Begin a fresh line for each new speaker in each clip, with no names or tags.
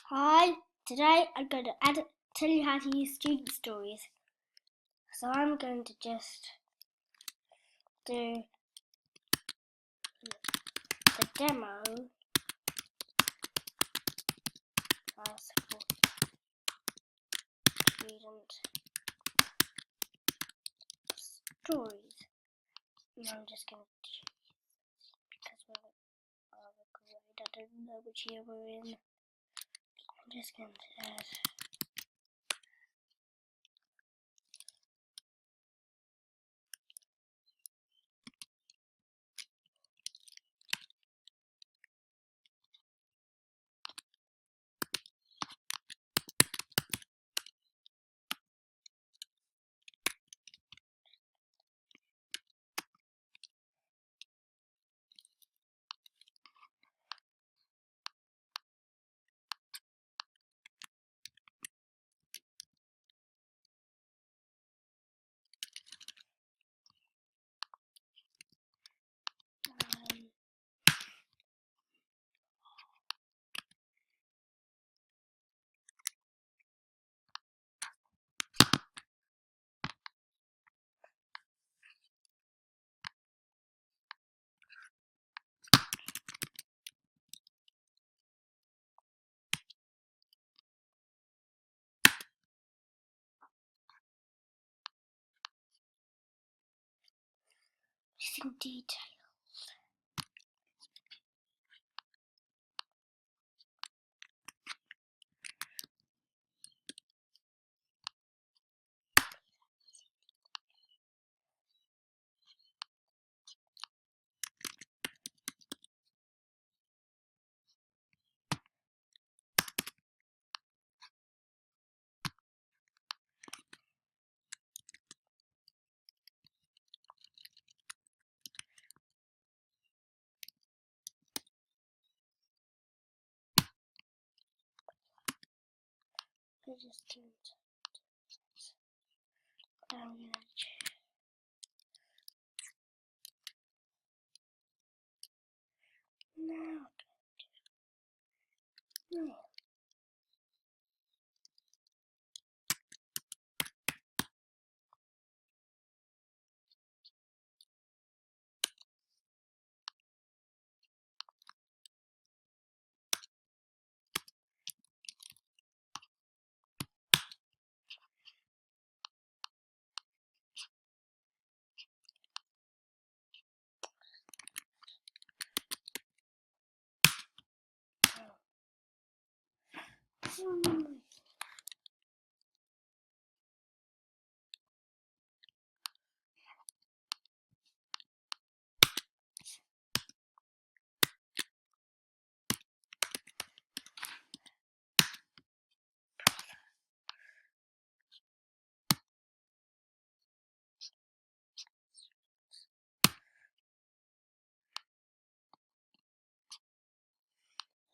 Hi, today I'm going to tell you how to use student stories. So I'm going to just do the demo as for student stories. And I'm just going to choose, because we're a grade, I don't know which year we're in. I'm just going to add this in detail. I just do it. I'm going to now. No.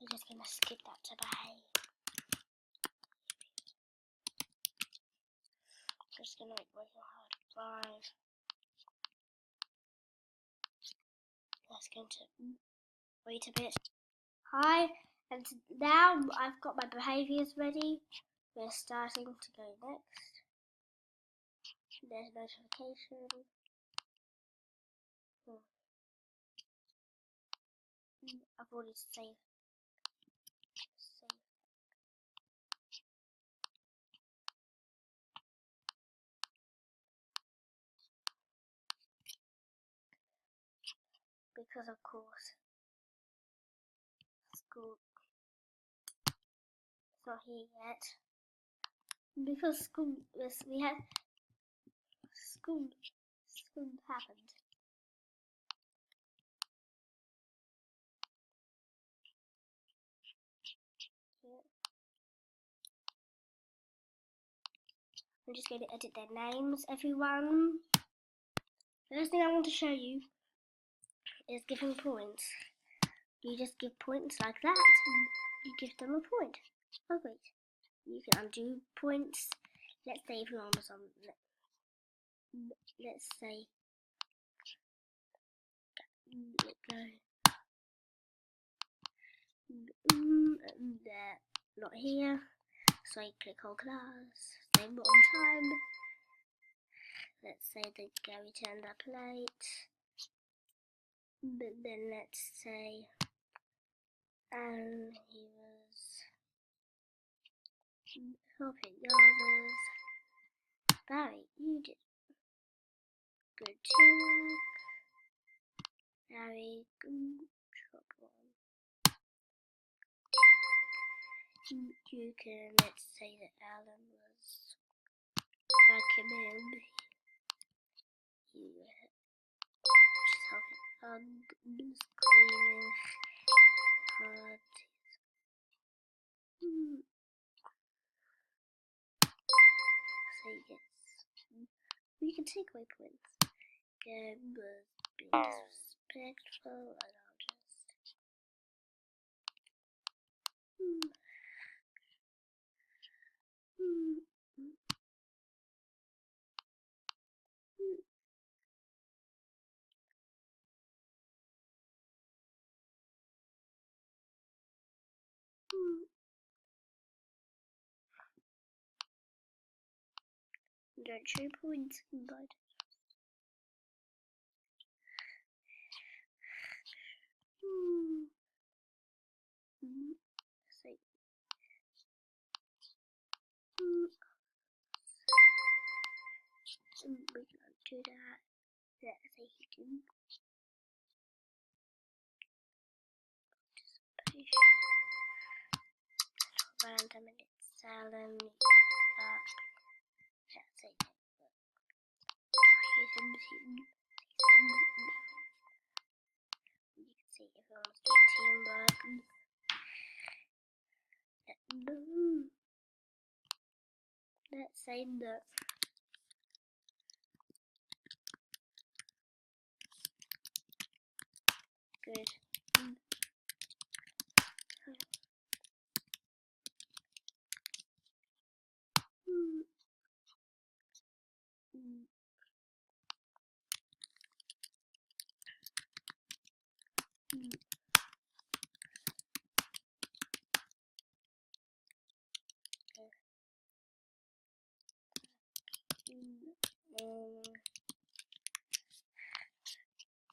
I'm just going to skip that to behavior. I'm just going to make working hard 5. That's going to wait a bit. Hi, and now I've got my behaviours ready. We're starting to go next. There's notification. I've already saved. Because of course school is not here yet. Because school happened. Yeah. I'm just going to edit their names, everyone. The first thing I want to show you is giving points. You just give points like that, and you give them a point. Oh wait, you can undo points. Let's say if your arm was on, let's say, let go. There, not here. So I click on class, same bottom time. Let's say that Gary turned up late. But then let's say he was helping the others. Barry, you did good teamwork. Barry, good job one. You can, let's say that Alan was recommend you just helping others cleaning hard. So yes, we can take away points. Gary was being disrespectful, and I'll just don't show points, but so we can undo that. Let's say he can participation. Random and it's Alan. Let's say you can see everyone's doing teamwork. Let's say that good.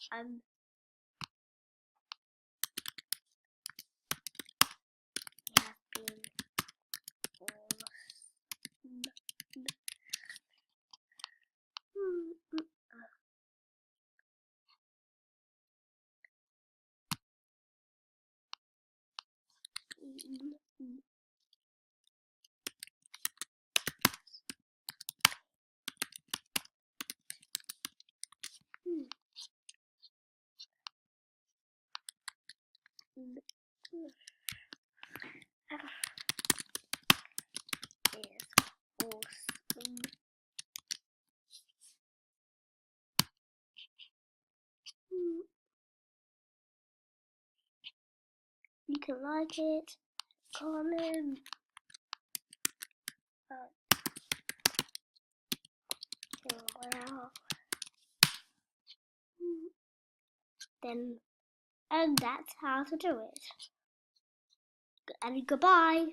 I'm have been is awesome. You can like it, comment, wow. Then, and that's how to do it. And goodbye.